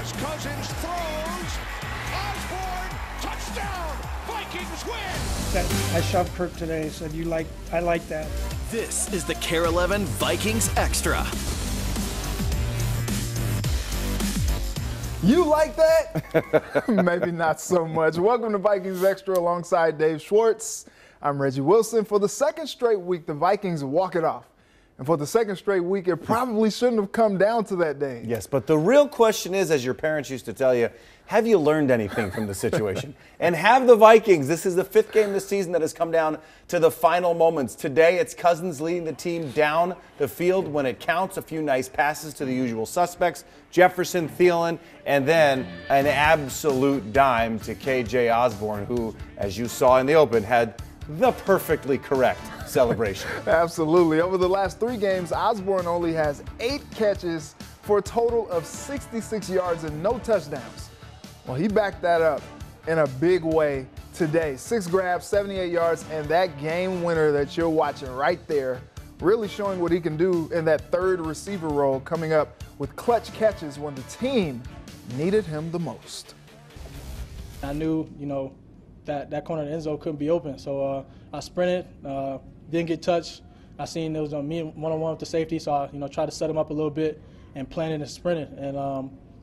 as Cousins throws. Osborne, touchdown! Vikings win! I shoved Kirk today, said I like that. This is the Care 11 Vikings Extra. You like that? Maybe not so much. Welcome to Vikings Extra alongside Dave Schwartz. I'm Reggie Wilson. For the second straight week, the Vikings walk it off. And for the second straight week, it probably shouldn't have come down to that day. Yes, but the real question is, as your parents used to tell you, have you learned anything from the situation? And have the Vikings, this is the fifth game this season that has come down to the final moments. Today, it's Cousins leading the team down the field when it counts. A few nice passes to the usual suspects, Jefferson, Thielen, and then an absolute dime to KJ Osborne, who, as you saw in the open, had the perfectly correct celebration. Absolutely. Over the last 3 games, Osborne only has 8 catches for a total of 66 yards and no touchdowns. Well, he backed that up in a big way today. 6 grabs, 78 yards, and that game winner that you're watching right there, really showing what he can do in that third receiver role, coming up with clutch catches when the team needed him the most. I knew, that corner of the end zone couldn't be open, so I sprinted, didn't get touched. I seen it was me one-on-one with the safety, so I tried to set him up a little bit and planted and sprinted. And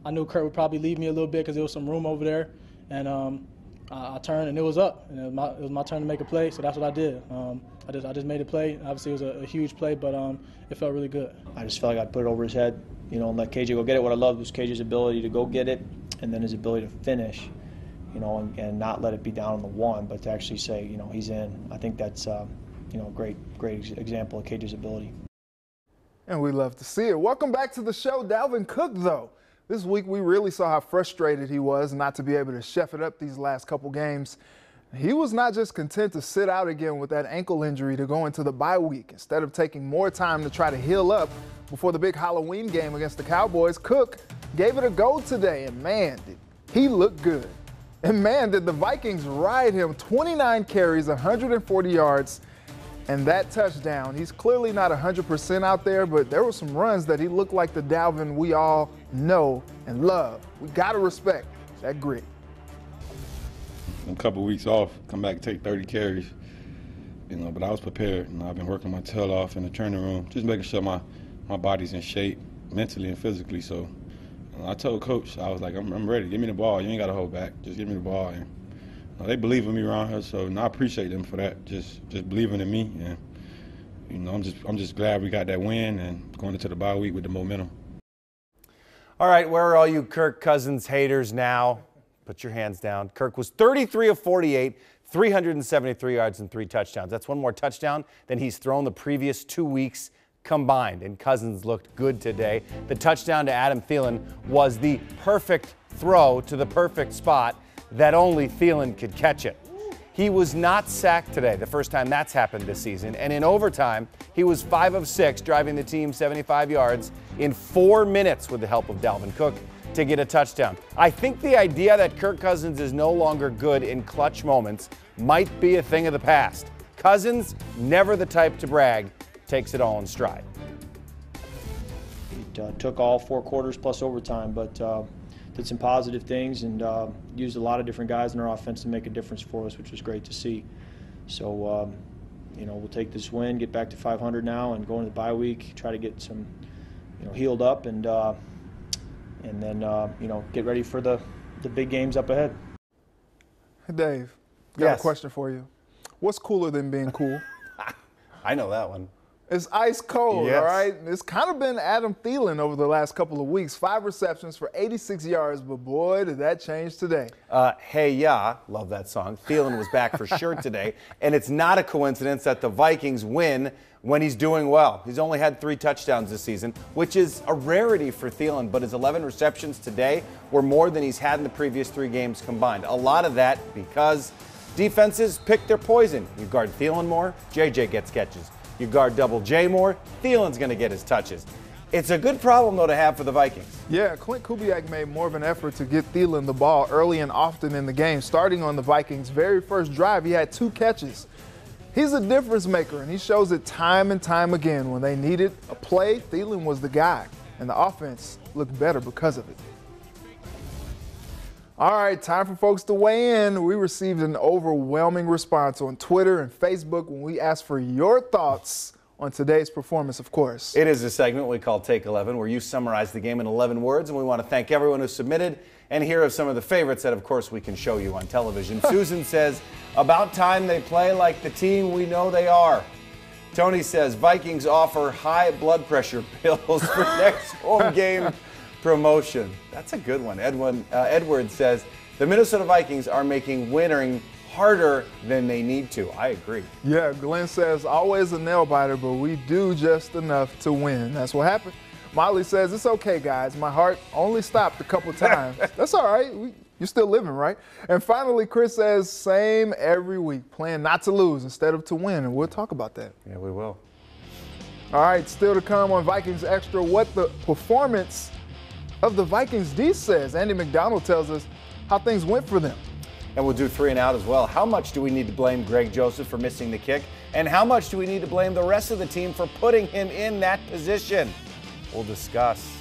I knew Kurt would probably leave me a little bit because there was some room over there. And I turned and it was up. And it was my turn to make a play, so that's what I did. I just made a play. Obviously, it was a huge play, but it felt really good. I just felt like I put it over his head, and let KJ go get it. What I loved was KJ's ability to go get it and then his ability to finish, and not let it be down on the one, but to actually say, he's in. I think that's, a great example of KJ's ability. And we love to see it. Welcome back to the show. Dalvin Cook, though. This week we really saw how frustrated he was not to be able to chef it up these last couple games. He was not just content to sit out again with that ankle injury to go into the bye week. Instead of taking more time to try to heal up before the big Halloween game against the Cowboys, Cook gave it a go today, and man, did he look good. And man, did the Vikings ride him. 29 carries, 140 yards, and that touchdown. He's clearly not 100% out there, but there were some runs that he looked like the Dalvin we all know and love. We got to respect that grit. A couple of weeks off, come back and take 30 carries, but I was prepared. I've been working my tail off in the training room, just making sure my body's in shape mentally and physically. So I told Coach, I was like, I'm ready. Give me the ball. You ain't got to hold back. Just give me the ball. And they believe in me around here, so I appreciate them for that. Just believing in me, and I'm just glad we got that win and going into the bye week with the momentum. All right, where are all you Kirk Cousins haters now? Put your hands down. Kirk was 33 of 48, 373 yards and 3 touchdowns. That's one more touchdown than he's thrown the previous 2 weeks combined, and Cousins looked good today. The touchdown to Adam Thielen was the perfect throw to the perfect spot that only Thielen could catch it. He was not sacked today, the first time that's happened this season, and in overtime, he was 5 of 6, driving the team 75 yards in 4 minutes with the help of Dalvin Cook to get a touchdown. I think the idea that Kirk Cousins is no longer good in clutch moments might be a thing of the past. Cousins, never the type to brag, takes it all in stride. He took all 4 quarters plus overtime, but did some positive things and used a lot of different guys in our offense to make a difference for us, which was great to see. So, we'll take this win, get back to 500 now, and go into the bye week, try to get some, healed up, and then, get ready for the big games up ahead. Hey, Dave, got a question for you. What's cooler than being cool? I know that one. It's ice cold, yes. All right? It's kind of been Adam Thielen over the last couple of weeks. 5 receptions for 86 yards, but boy, did that change today. Hey Ya, love that song. Thielen was back for sure today, and it's not a coincidence that the Vikings win when he's doing well. He's only had 3 touchdowns this season, which is a rarity for Thielen, but his 11 receptions today were more than he's had in the previous 3 games combined. A lot of that because defenses pick their poison. You guard Thielen more, JJ gets catches. You guard Double J more, Thielen's going to get his touches. It's a good problem, though, to have for the Vikings. Yeah, Clint Kubiak made more of an effort to get Thielen the ball early and often in the game. Starting on the Vikings' very first drive, he had 2 catches. He's a difference maker, and he shows it time and time again. When they needed a play, Thielen was the guy, and the offense looked better because of it. All right, time for folks to weigh in. We received an overwhelming response on Twitter and Facebook when we asked for your thoughts on today's performance, of course. It is a segment we call Take 11, where you summarize the game in 11 words, and we want to thank everyone who submitted and hear of some of the favorites that, of course, we can show you on television. Susan says, about time they play like the team we know they are. Tony says, Vikings offer high blood pressure pills for next home game promotion. That's a good one. Edward says, the Minnesota Vikings are making winning harder than they need to. I agree. Yeah, Glenn says, always a nail biter, but we do just enough to win. That's what happened. Molly says, it's okay, guys. My heart only stopped a couple times. That's all right. You're still living, right? And finally, Chris says, same every week, playing not to lose instead of to win, and we'll talk about that. Yeah, we will. All right, still to come on Vikings Extra, what the performance of the Vikings D says. Andy McDonald tells us how things went for them. And we'll do 3 and out as well. How much do we need to blame Greg Joseph for missing the kick? And how much do we need to blame the rest of the team for putting him in that position? We'll discuss.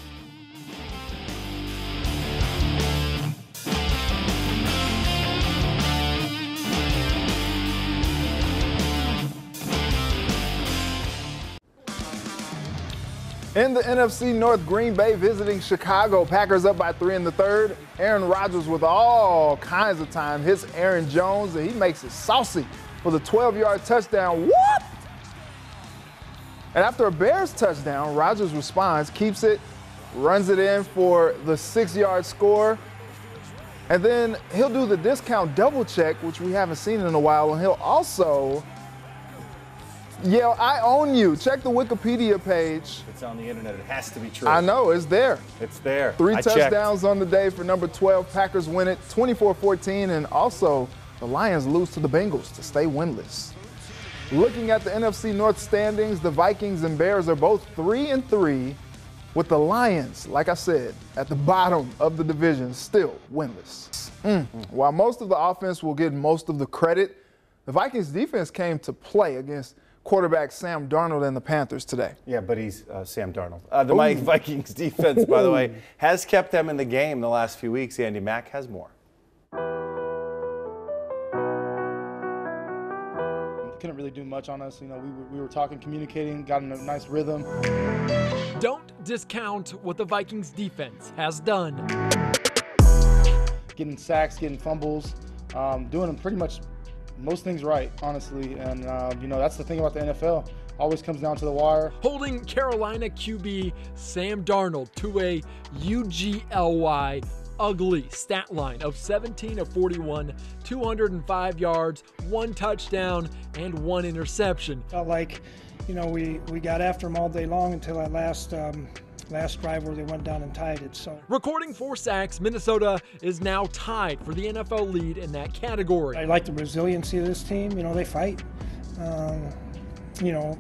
In the NFC North, Green Bay visiting Chicago. Packers up by 3 in the third. Aaron Rodgers with all kinds of time hits Aaron Jones, and he makes it saucy for the 12-yard touchdown. Whoop! And after a Bears touchdown, Rodgers responds, keeps it, runs it in for the 6-yard score. And then he'll do the discount double check, which we haven't seen in a while, and he'll also yell, I own you. Check the Wikipedia page. It's on the internet. It has to be true. I know, it's there. It's there. 3 I touchdowns checked. on the day for number 12. Packers win it 24-14, and also the Lions lose to the Bengals to stay winless. Looking at the NFC North standings, the Vikings and Bears are both 3-3, with the Lions, like I said, at the bottom of the division, still winless. While most of the offense will get most of the credit, the Vikings defense came to play against quarterback Sam Darnold and the Panthers today. Yeah, but he's Sam Darnold. The Vikings defense, by the way, has kept them in the game the last few weeks. Andy Mack has more. Couldn't really do much on us. You know, we were talking, communicating, got in a nice rhythm. Don't discount what the Vikings defense has done. Getting sacks, getting fumbles, doing pretty much most things right, honestly. And, you know, that's the thing about the NFL. Always comes down to the wire. Holding Carolina QB Sam Darnold to a UGLY ugly stat line of 17 of 41, 205 yards, 1 touchdown, and 1 interception. Felt like, you know, we got after them all day long until that last drive where they went down and tied it. So, recording 4 sacks, Minnesota is now tied for the NFL lead in that category. I like the resiliency of this team. You know, they fight. You know,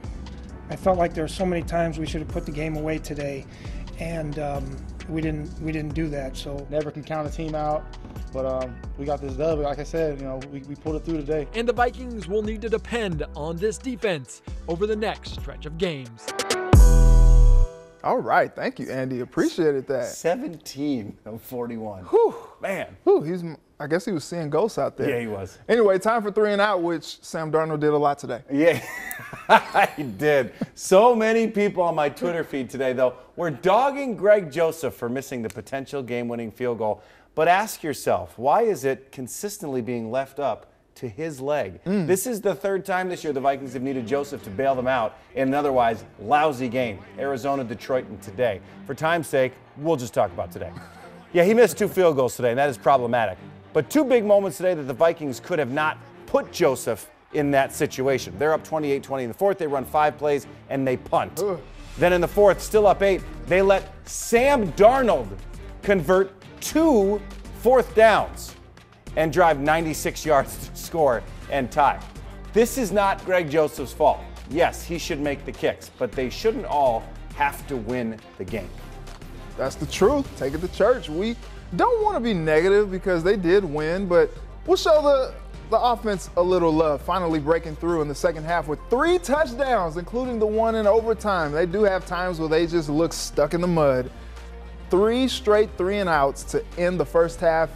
I felt like there were so many times we should have put the game away today, and we didn't do that. So never can count a team out, but we got this dub. Like I said, you know, we pulled it through today. And the Vikings will need to depend on this defense over the next stretch of games. All right, thank you, Andy. Appreciated that. 17 of 41. Whew. Man. Whew, I guess he was seeing ghosts out there. Yeah, he was. Anyway, time for 3 and out, which Sam Darnold did a lot today. Yeah, he did. So many people on my Twitter feed today, though, were dogging Greg Joseph for missing the potential game-winning field goal. But ask yourself, why is it consistently being left up to his leg? This is the 3rd time this year the Vikings have needed Joseph to bail them out in an otherwise lousy game. Arizona, Detroit, and today. For time's sake, we'll just talk about today. Yeah, he missed 2 field goals today, and that is problematic. But 2 big moments today that the Vikings could have not put Joseph in that situation. They're up 28-20 in the 4th. They run 5 plays, and they punt. Then in the 4th, still up 8, they let Sam Darnold convert 2 4th downs and drive 96 yards to score and tie. This is not Greg Joseph's fault. Yes, he should make the kicks, but they shouldn't all have to win the game. That's the truth. Take it to church. We don't want to be negative because they did win, but we'll show the offense a little love, finally breaking through in the second half with 3 touchdowns, including the one in overtime. They do have times where they just look stuck in the mud. 3 straight 3 and outs to end the first half.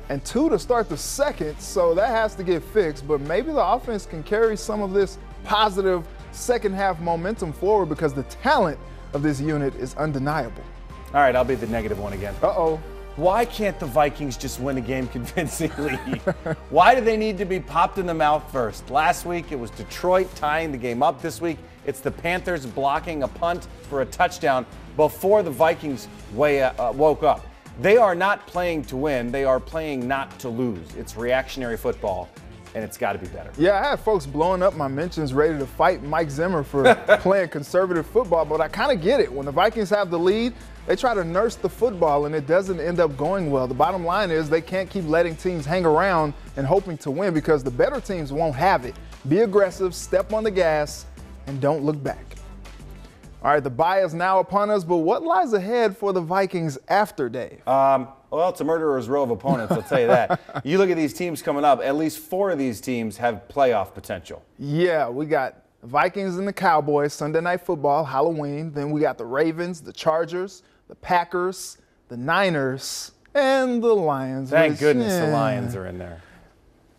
and 2 to start the second, so that has to get fixed. But maybe the offense can carry some of this positive second half momentum forward because the talent of this unit is undeniable. All right, I'll be the negative one again. Uh-oh. Why can't the Vikings just win a game convincingly? Why do they need to be popped in the mouth first? Last week, it was Detroit tying the game up. This week, it's the Panthers blocking a punt for a touchdown before the Vikings woke up. They are not playing to win. They are playing not to lose. It's reactionary football, and it's got to be better. Yeah, I had folks blowing up my mentions ready to fight Mike Zimmer for playing conservative football, but I kind of get it. When the Vikings have the lead, they try to nurse the football, and it doesn't end up going well. The bottom line is they can't keep letting teams hang around and hoping to win because the better teams won't have it. Be aggressive, step on the gas, and don't look back. All right, the bye is now upon us, but what lies ahead for the Vikings after, Dave? Well, it's a murderer's row of opponents, I'll tell you that. You look at these teams coming up, at least 4 of these teams have playoff potential. Yeah, we got Vikings and the Cowboys, Sunday Night Football, Halloween. Then we got the Ravens, the Chargers, the Packers, the Niners, and the Lions. Thank goodness the Lions are in there.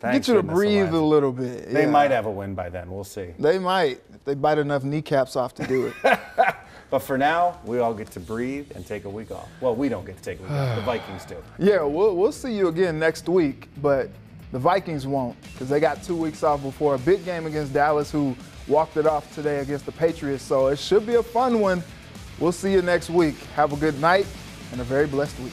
Get you to breathe a little bit. They might have a win by then. We'll see. They might, if they bite enough kneecaps off to do it. But for now, we all get to breathe and take a week off. Well, we don't get to take a week off. The Vikings do. Yeah, we'll see you again next week, but the Vikings won't because they got 2 weeks off before a big game against Dallas, who walked it off today against the Patriots. So it should be a fun one. We'll see you next week. Have a good night and a very blessed week.